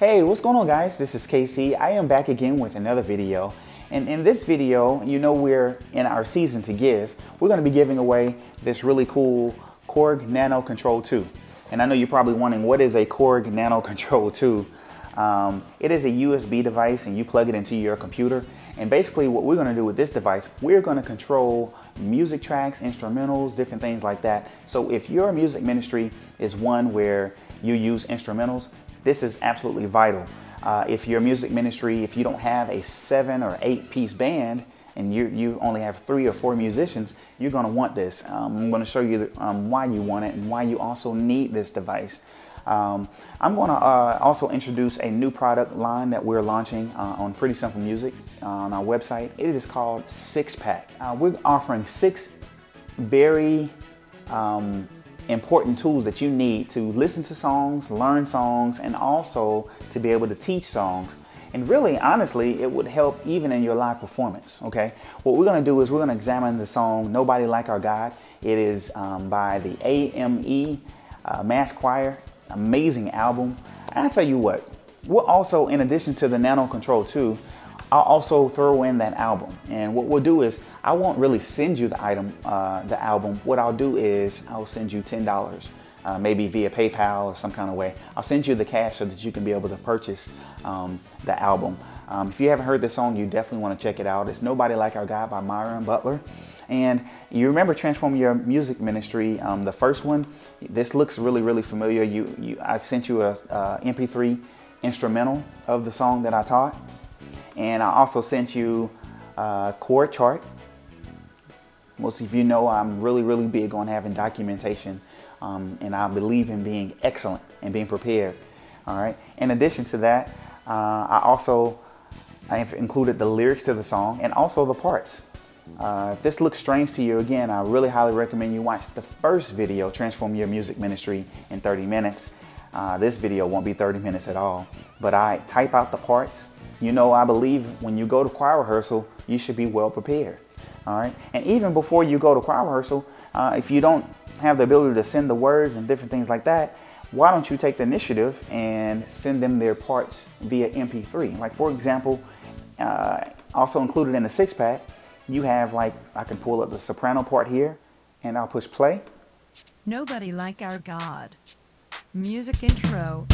Hey, what's going on, guys? This is KC. I am back again with another video. And in this video, you know we're in our season to give. We're going to be giving away this really cool KORG NanoKontrol 2. And I know you're probably wondering, what is a KORG NanoKontrol 2? It is a USB device and you plug it into your computer. And basically what we're going to do with this device, we're going to control music tracks, instrumentals, different things like that. So if your music ministry is one where you use instrumentals, this is absolutely vital. If your music ministry, if you don't have a 7 or 8 piece band and you only have 3 or 4 musicians, you're going to want this. I'm going to show you why you want it and why you also need this device. I'm going to also introduce a new product line that we're launching on Pretty Simple Music on our website. It is called 6-Pack. We're offering 6 very important tools that you need to listen to songs, learn songs, and also to be able to teach songs. And really, honestly, it would help even in your live performance, okay? What we're going to do is we're going to examine the song Nobody Like Our God. It is by the AME Mass Choir. Amazing album. And I tell you what, we'll also, in addition to the NanoKontrol 2, I'll also throw in that album. And what we'll do is, I won't really send you the album. What I'll do is I'll send you $10, maybe via PayPal or some kind of way. I'll send you the cash so that you can be able to purchase the album. If you haven't heard this song, you definitely want to check it out. It's Nobody Like Our God by Myron Butler. And you remember Transform Your Music Ministry, the first one. This looks really, really familiar. I sent you a MP3 instrumental of the song that I taught. And I also sent you a chord chart. Most of you know I'm really, really big on having documentation, and I believe in being excellent and being prepared. All right. In addition to that, I have included the lyrics to the song and also the parts. If this looks strange to you, again, I really highly recommend you watch the first video, Transform Your Music Ministry in 30 minutes. This video won't be 30 minutes at all, but I type out the parts. You know, I believe when you go to choir rehearsal, you should be well prepared. All right. And even before you go to choir rehearsal, if you don't have the ability to send the words and different things like that, why don't you take the initiative and send them their parts via MP3? Like, for example, also included in the 6-pack, you have, like, I can pull up the soprano part here and I'll push play. Nobody Like Our God. Music intro.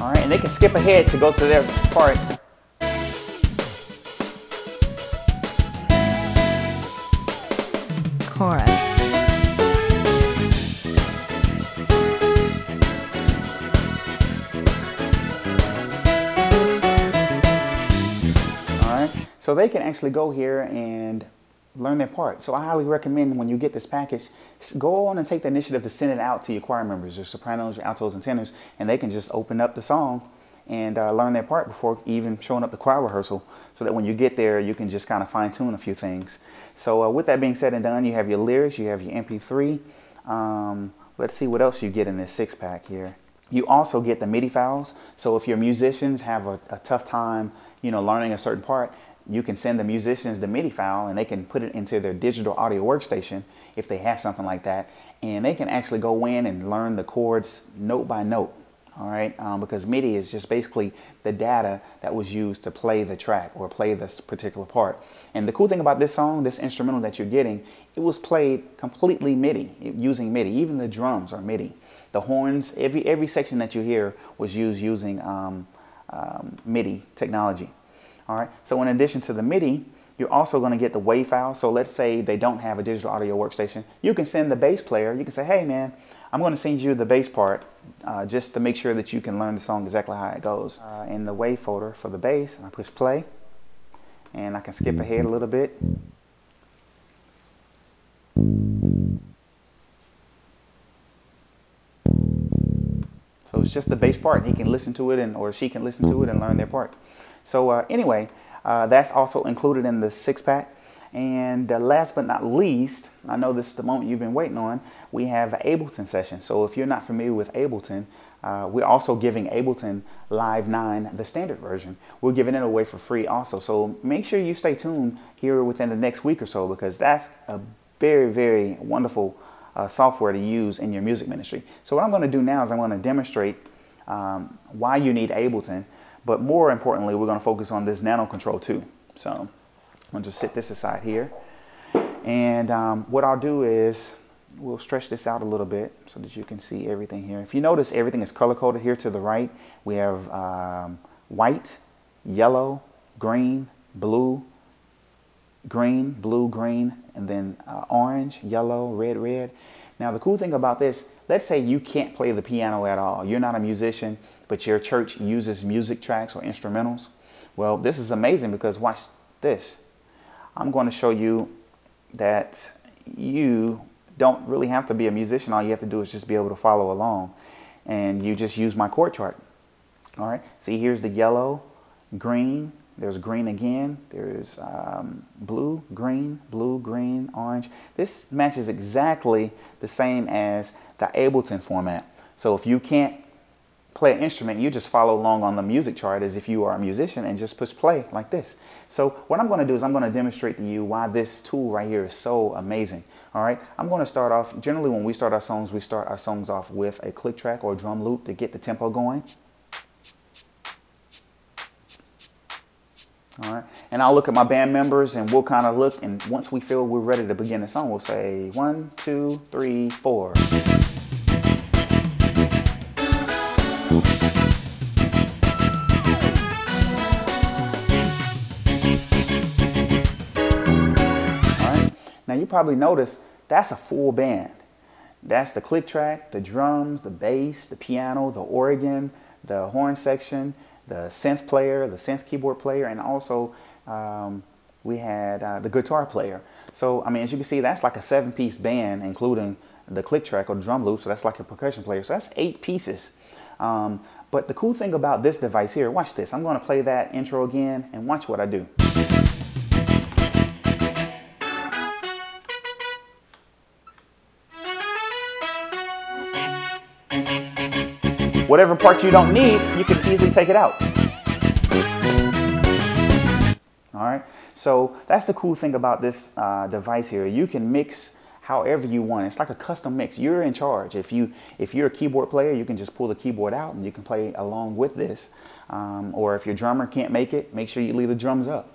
All right, and they can skip ahead to go to their part. Chorus. All right, so they can actually go here and learn their part. So I highly recommend when you get this package, go on and take the initiative to send it out to your choir members, your sopranos, your altos, and tenors, and they can just open up the song and learn their part before even showing up to choir rehearsal, so that when you get there, you can just kind of fine tune a few things. So with that being said and done, you have your lyrics, you have your MP3. Let's see what else you get in this 6-pack here. You also get the MIDI files. So if your musicians have a tough time, you know, learning a certain part, you can send the musicians the MIDI file and they can put it into their digital audio workstation if they have something like that. And they can actually go in and learn the chords note by note. All right, because MIDI is just basically the data that was used to play the track or play this particular part. And the cool thing about this song, this instrumental that you're getting, it was played completely MIDI, using MIDI. Even the drums are MIDI. The horns, every section that you hear was used using MIDI technology. All right, so in addition to the MIDI, you're also going to get the WAV file. So let's say they don't have a digital audio workstation. You can send the bass player, you can say, hey man, I'm going to send you the bass part just to make sure that you can learn the song exactly how it goes. In the WAV folder for the bass, I push play and I can skip ahead a little bit. So it's just the bass part. He can listen to it or she can listen to it and learn their part. So anyway, that's also included in the 6-pack. And last but not least, I know this is the moment you've been waiting on, we have an Ableton session. So if you're not familiar with Ableton, we're also giving Ableton Live 9, the standard version. We're giving it away for free also. So make sure you stay tuned here within the next week or so, because that's a very, very wonderful software to use in your music ministry. So what I'm going to do now is I'm going to demonstrate why you need Ableton, but more importantly, we're going to focus on this NanoKontrol too. So I'm going to just set this aside here. And what I'll do is we'll stretch this out a little bit so that you can see everything here. If you notice, everything is color coded here to the right. We have white, yellow, green, blue, green, and then orange, yellow, red. Now the cool thing about this, let's say you can't play the piano at all. You're not a musician, but your church uses music tracks or instrumentals. Well, this is amazing because watch this. I'm going to show you that you don't really have to be a musician. All you have to do is just be able to follow along, and you just use my chord chart. All right, see, here's the yellow, green, there's green again, there's blue, green, orange. This matches exactly the same as the Ableton format. So if you can't play an instrument, you just follow along on the music chart as if you are a musician and just push play like this. So what I'm going to do is I'm going to demonstrate to you why this tool right here is so amazing. All right, I'm going to start off, generally when we start our songs off with a click track or drum loop to get the tempo going. All right, and I'll look at my band members and we'll kind of look, and once we feel we're ready to begin the song, we'll say 1, 2, 3, 4. Now you probably noticed that's a full band. That's the click track, the drums, the bass, the piano, the organ, the horn section, the synth player, the synth keyboard player, and also we had the guitar player. So I mean, as you can see, that's like a 7-piece band, including the click track or the drum loop. So that's like a percussion player. So that's 8 pieces. But the cool thing about this device here, watch this. I'm going to play that intro again and watch what I do. Whatever part you don't need, you can easily take it out. All right, so that's the cool thing about this device here. You can mix however you want. It's like a custom mix. You're in charge. If you're a keyboard player, you can just pull the keyboard out and you can play along with this. Or if your drummer can't make it, make sure you leave the drums up.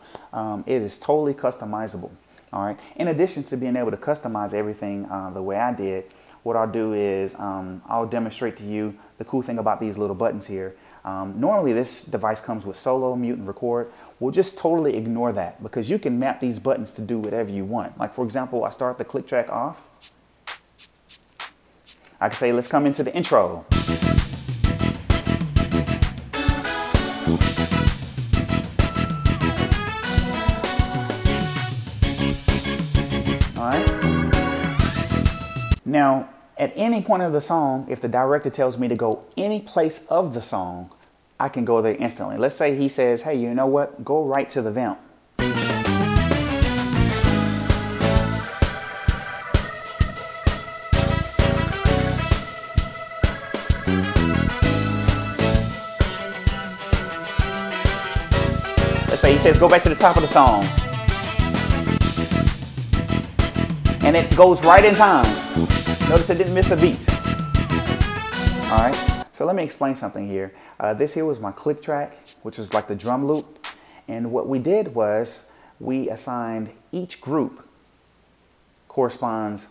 It is totally customizable. All right. In addition to being able to customize everything the way I did, what I'll do is I'll demonstrate to you the cool thing about these little buttons here. Normally this device comes with solo, mute, and record. We'll just totally ignore that because you can map these buttons to do whatever you want. Like for example, I start the click track off. I can say, let's come into the intro. All right. Now, at any point of the song, if the director tells me to go any place of the song, I can go there instantly. Let's say he says, hey, you know what? Go right to the vamp. Let's say he says, go back to the top of the song. And it goes right in time. Notice it didn't miss a beat. All right, so let me explain something here. This here was my click track, which is like the drum loop. And what we did was we assigned each group corresponds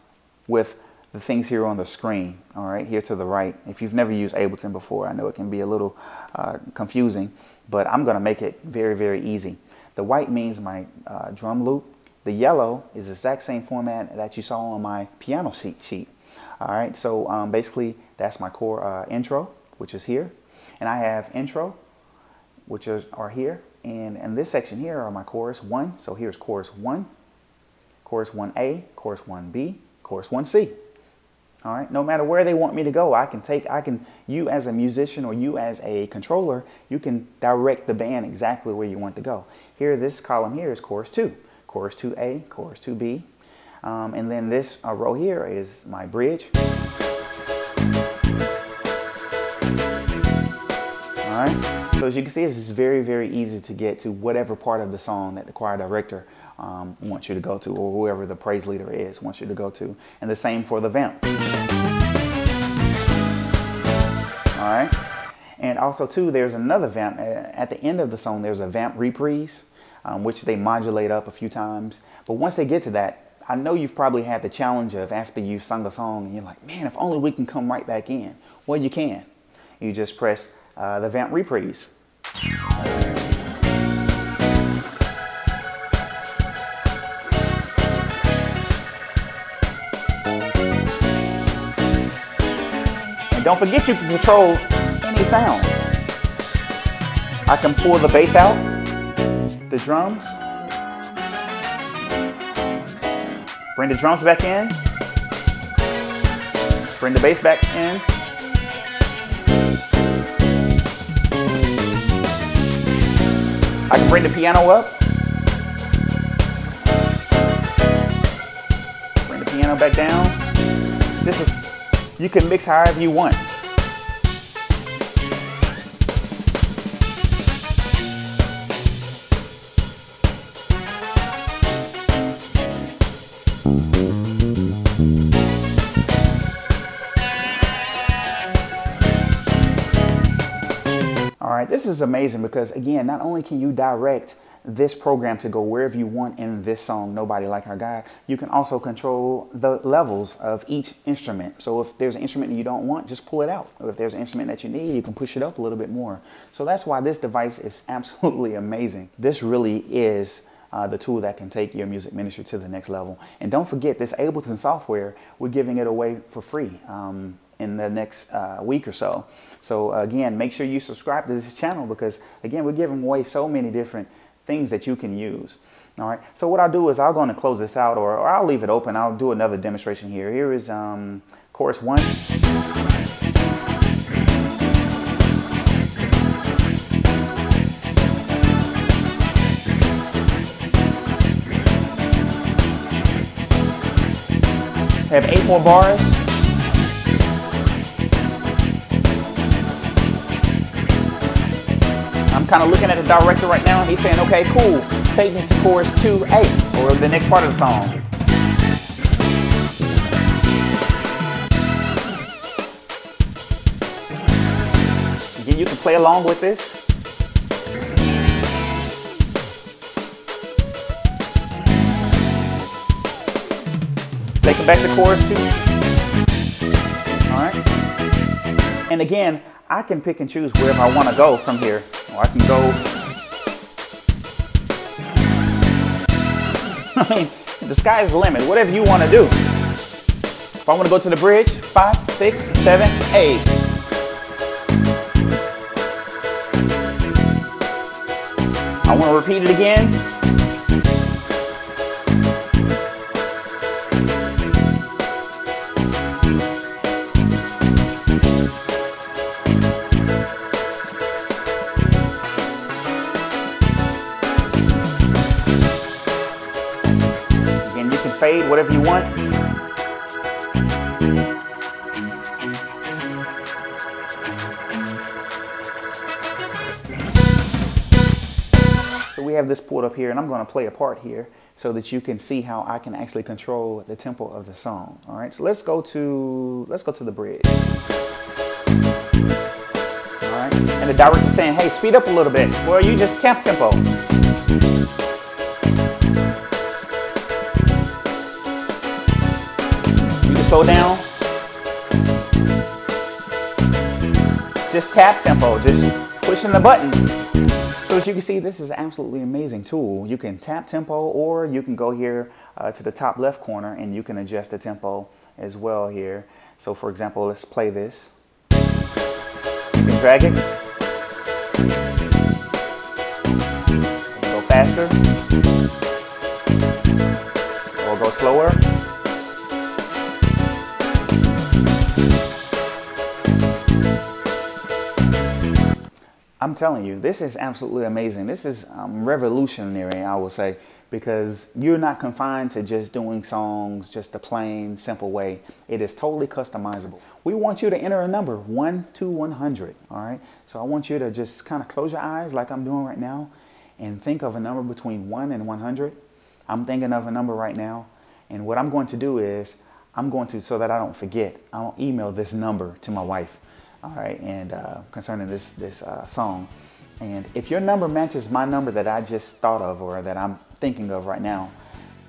with the things here on the screen. All right, here to the right. If you've never used Ableton before, I know it can be a little confusing, but I'm going to make it very, very easy. The white means my drum loop. The yellow is the exact same format that you saw on my piano sheet. All right, so basically that's my core intro, which is here. And I have intro, which are here. And in this section here are my chorus 1. So here's chorus 1, chorus 1A, chorus 1B, chorus 1C. All right, no matter where they want me to go, you as a musician or you as a controller, you can direct the band exactly where you want to go. Here, this column here is chorus 2. Chorus 2A, chorus 2B, and then this row here is my bridge. All right, So as you can see, it's very, very easy to get to whatever part of the song that the choir director wants you to go to, or whoever the praise leader is wants you to go to. And the same for the vamp. All right. And also too, there's another vamp. At the end of the song, there's a vamp reprise, which they modulate up a few times. But once they get to that, I know you've probably had the challenge of after you've sung a song and you're like, man, if only we can come right back in. Well, you can. You just press the vamp reprise. And don't forget you can control any sound. I can pull the bass out, the drums, bring the drums back in, bring the bass back in. I can bring the piano up, bring the piano back down. You can mix however you want. All right, this is amazing because again, not only can you direct this program to go wherever you want in this song, Nobody Like Our God, you can also control the levels of each instrument. So if there's an instrument you don't want, just pull it out. Or if there's an instrument that you need, you can push it up a little bit more. So that's why this device is absolutely amazing. This really is the tool that can take your music ministry to the next level. And don't forget, this Ableton software, we're giving it away for free in the next week or so. So again, make sure you subscribe to this channel because again, we're giving away so many different things that you can use. All right, so what I'll do is I'll go and close this out, or I'll leave it open. I'll do another demonstration here. Here is chorus 1. I have 8 more bars. I'm kind of looking at the director right now. He's saying, okay, cool. Take me to chorus 2A, or the next part of the song. Again, you can play along with this. Take it back to chorus 2. All right. And again, I can pick and choose wherever I want to go from here. Or I can go. I mean, the sky is the limit. Whatever you want to do. If I want to go to the bridge, 5, 6, 7, 8. I want to repeat it again. Fade, whatever you want. So we have this pulled up here, and I'm going to play a part here so that you can see how I can actually control the tempo of the song. All right, so let's go to the bridge. All right, and the director's saying, hey, speed up a little bit. Well, you just tap tempo. Go down. Just tap tempo, just pushing the button. So as you can see, this is an absolutely amazing tool. You can tap tempo, or you can go here to the top left corner and you can adjust the tempo as well here. So for example, let's play this. You can drag it. Go faster. Or go slower. I'm telling you, this is absolutely amazing. This is revolutionary, I would say, because you're not confined to just doing songs just a plain, simple way. It is totally customizable. we want you to enter a number 1 to 100. All right. So I want you to just kind of close your eyes like I'm doing right now and think of a number between 1 and 100. I'm thinking of a number right now. And what I'm going to do is I'm going to, so that I don't forget, I'll email this number to my wife. All right. And concerning this song. And if your number matches my number that I just thought of or that I'm thinking of right now,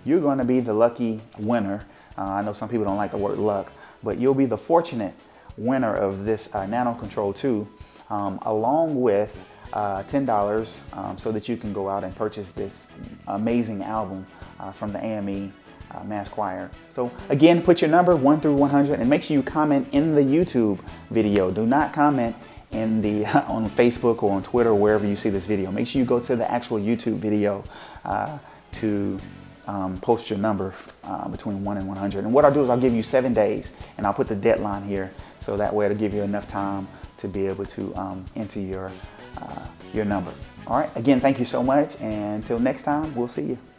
you're going to be the lucky winner. I know some people don't like the word luck, but you'll be the fortunate winner of this NanoKontrol 2, along with $10 so that you can go out and purchase this amazing album from the AME Mass Choir. So again, put your number 1 through 100 and make sure you comment in the YouTube video. Do not comment in the on Facebook or on Twitter or wherever you see this video. Make sure you go to the actual YouTube video to post your number between 1 and 100. And what I'll do is I'll give you 7 days, and I'll put the deadline here so that way it'll give you enough time to be able to enter your number. All right. Again, thank you so much, and until next time, we'll see you.